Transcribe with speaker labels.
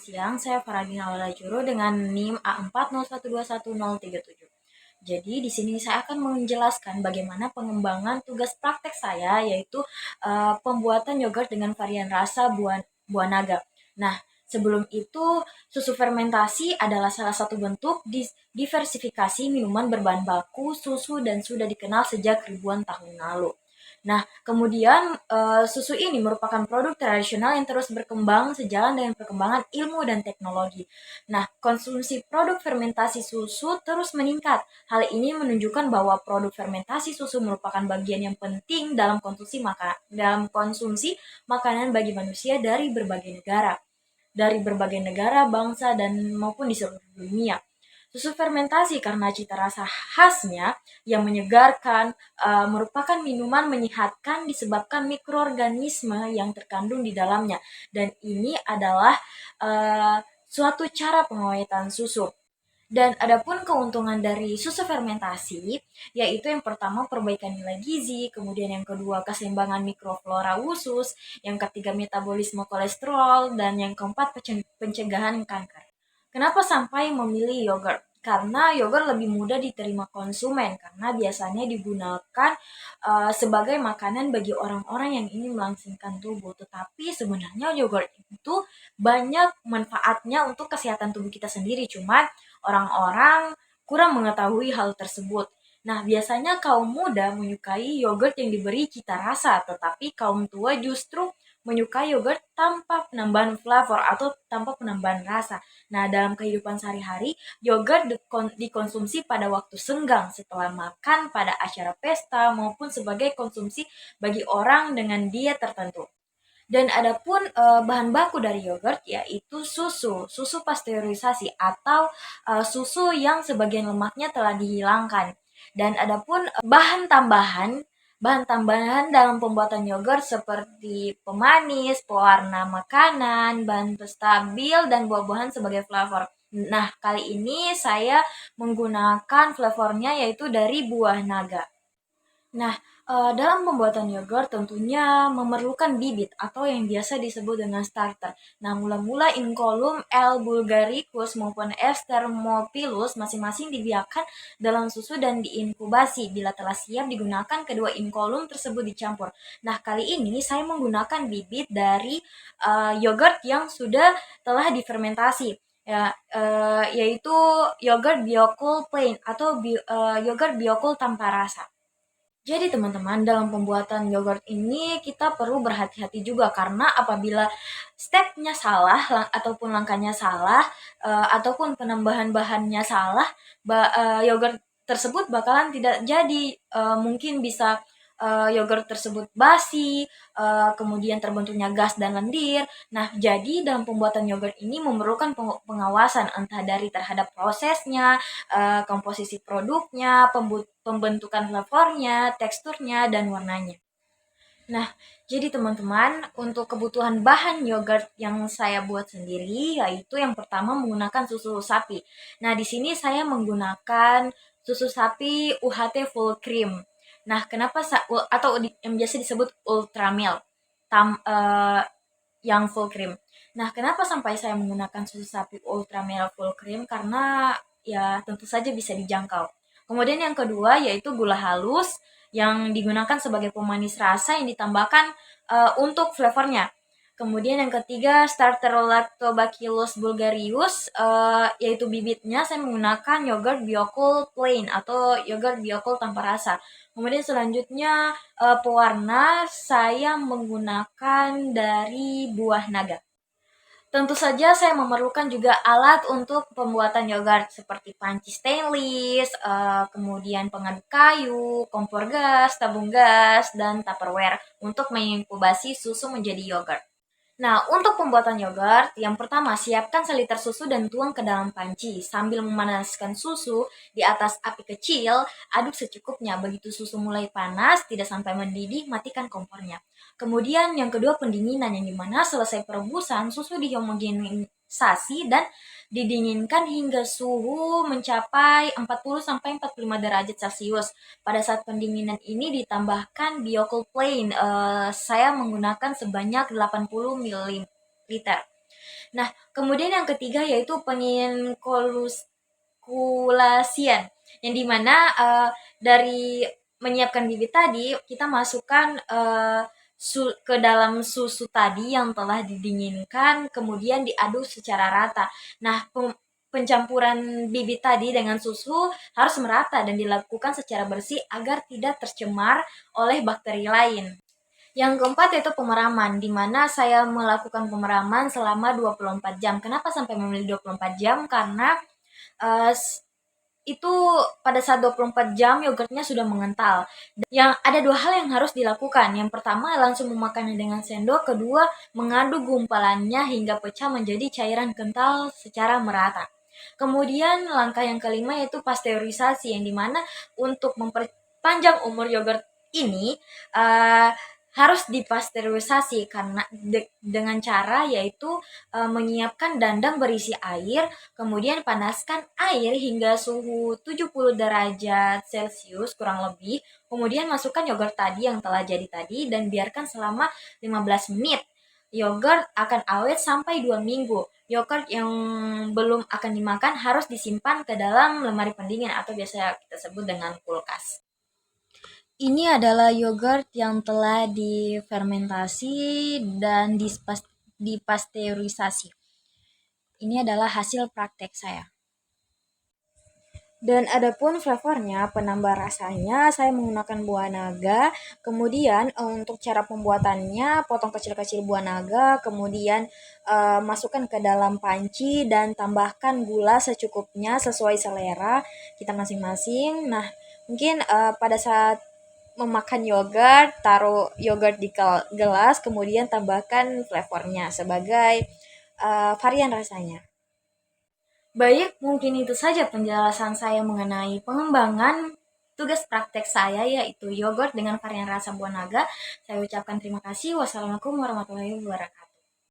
Speaker 1: siang, saya Faradina Walajuro dengan NIM A401211037. Jadi di sini saya akan menjelaskan bagaimana pengembangan tugas praktek saya, yaitu pembuatan yogurt dengan varian rasa buah, buah naga. Nah, sebelum itu susu fermentasi adalah salah satu bentuk diversifikasi minuman berbahan baku susu dan sudah dikenal sejak ribuan tahun lalu. Nah, kemudian susu ini merupakan produk tradisional yang terus berkembang sejalan dengan perkembangan ilmu dan teknologi. Nah, konsumsi produk fermentasi susu terus meningkat. Hal ini menunjukkan bahwa produk fermentasi susu merupakan bagian yang penting dalam konsumsi makanan bagi manusia dari berbagai negara, bangsa dan maupun di seluruh dunia. Susu fermentasi karena cita rasa khasnya yang menyegarkan merupakan minuman menyehatkan disebabkan mikroorganisme yang terkandung di dalamnya, dan ini adalah suatu cara pengawetan susu. Dan adapun keuntungan dari susu fermentasi, yaitu yang pertama perbaikan nilai gizi, kemudian yang kedua keseimbangan mikroflora usus, yang ketiga metabolisme kolesterol, dan yang keempat pencegahan kanker. Kenapa sampai memilih yogurt? Karena yogurt lebih mudah diterima konsumen karena biasanya digunakan sebagai makanan bagi orang-orang yang ingin melangsingkan tubuh. Tetapi sebenarnya yogurt itu banyak manfaatnya untuk kesehatan tubuh kita sendiri. Cuman orang-orang kurang mengetahui hal tersebut. Nah, biasanya kaum muda menyukai yogurt yang diberi cita rasa, tetapi kaum tua justru menyukai yogurt tanpa penambahan flavor atau tanpa penambahan rasa. Nah, dalam kehidupan sehari-hari, yogurt dikonsumsi pada waktu senggang setelah makan, pada acara pesta, maupun sebagai konsumsi bagi orang dengan diet tertentu. Dan adapun bahan baku dari yogurt yaitu susu pasteurisasi atau susu yang sebagian lemaknya telah dihilangkan. Dan adapun bahan tambahan dalam pembuatan yogurt seperti pemanis, pewarna makanan, bahan stabil dan buah-buahan sebagai flavor. Nah, kali ini saya menggunakan flavornya yaitu dari buah naga. Nah, dalam pembuatan yogurt tentunya memerlukan bibit atau yang biasa disebut dengan starter. Nah, mula-mula Incolum L. bulgaricus maupun S. thermophilus masing-masing dibiarkan dalam susu dan diinkubasi. Bila telah siap digunakan, kedua Incolum tersebut dicampur. Nah, kali ini saya menggunakan bibit dari yogurt yang sudah telah difermentasi. Ya, yaitu yogurt Biocool plain atau yogurt Biocool tanpa rasa. Jadi teman-teman, dalam pembuatan yogurt ini kita perlu berhati-hati juga karena apabila stepnya salah ataupun langkahnya salah ataupun penambahan bahannya salah, yogurt tersebut bakalan tidak jadi. Mungkin bisa yogurt tersebut basi, kemudian terbentuknya gas dan lendir. Nah, jadi dalam pembuatan yogurt ini memerlukan pengawasan entah dari terhadap prosesnya, komposisi produknya, pembentukan flavornya, teksturnya, dan warnanya. Nah, jadi teman-teman, untuk kebutuhan bahan yogurt yang saya buat sendiri, yaitu yang pertama menggunakan susu sapi. Nah, di sini saya menggunakan susu sapi UHT full cream. Nah, kenapa atau yang biasa disebut ultra milk yang full cream. Nah, kenapa sampai saya menggunakan susu sapi ultra milk full cream? Karena ya tentu saja bisa dijangkau. Kemudian yang kedua yaitu gula halus yang digunakan sebagai pemanis rasa yang ditambahkan untuk flavornya. Kemudian yang ketiga starter Lactobacillus bulgarius, yaitu bibitnya saya menggunakan yogurt Biocool plain atau yogurt Biocool tanpa rasa. Kemudian selanjutnya pewarna saya menggunakan dari buah naga. Tentu saja saya memerlukan juga alat untuk pembuatan yogurt seperti panci stainless, kemudian pengaduk kayu, kompor gas, tabung gas, dan tupperware untuk menginkubasi susu menjadi yogurt. Nah, untuk pembuatan yogurt, yang pertama siapkan seliter susu dan tuang ke dalam panci. Sambil memanaskan susu di atas api kecil, aduk secukupnya. Begitu susu mulai panas, tidak sampai mendidih, matikan kompornya. Kemudian yang kedua pendinginan, yang dimana selesai perebusan, susu dihomogenisasi dan didinginkan hingga suhu mencapai 40-45 derajat Celcius. Pada saat pendinginan ini ditambahkan Biocool plain. Saya menggunakan sebanyak 80 ml. Nah, kemudian yang ketiga yaitu penginkulasian, yang dimana dari menyiapkan bibit tadi kita masukkan ke dalam susu tadi yang telah didinginkan, kemudian diaduk secara rata. Nah, pencampuran bibit tadi dengan susu harus merata dan dilakukan secara bersih agar tidak tercemar oleh bakteri lain. Yang keempat yaitu pemeraman, di mana saya melakukan pemeraman selama 24 jam. Kenapa sampai memilih 24 jam? Karena uh, itu pada saat 24 jam yogurtnya sudah mengental. Yang ada dua hal yang harus dilakukan. Yang pertama langsung memakannya dengan sendok, kedua mengaduk gumpalannya hingga pecah menjadi cairan kental secara merata. Kemudian langkah yang kelima yaitu pasteurisasi, yang dimana untuk memperpanjang umur yogurt ini uh, harus dipasteurisasi karena dengan cara yaitu menyiapkan dandang berisi air, kemudian panaskan air hingga suhu 70 derajat Celcius kurang lebih, kemudian masukkan yogurt tadi yang telah jadi tadi dan biarkan selama 15 menit. Yogurt akan awet sampai 2 minggu. Yogurt yang belum akan dimakan harus disimpan ke dalam lemari pendingin atau biasa kita sebut dengan kulkas. Ini adalah yogurt yang telah difermentasi dan dipasteurisasi. Ini adalah hasil praktek saya. Dan adapun flavornya, penambah rasanya, saya menggunakan buah naga. Kemudian untuk cara pembuatannya, potong kecil-kecil buah naga, kemudian masukkan ke dalam panci dan tambahkan gula secukupnya sesuai selera kita masing-masing. Nah, mungkin pada saat memakan yogurt, taruh yogurt di gelas, kemudian tambahkan flavornya sebagai varian rasanya. Baik, mungkin itu saja penjelasan saya mengenai pengembangan tugas praktek saya, yaitu yogurt dengan varian rasa buah naga. Saya ucapkan terima kasih. Wassalamualaikum warahmatullahi wabarakatuh.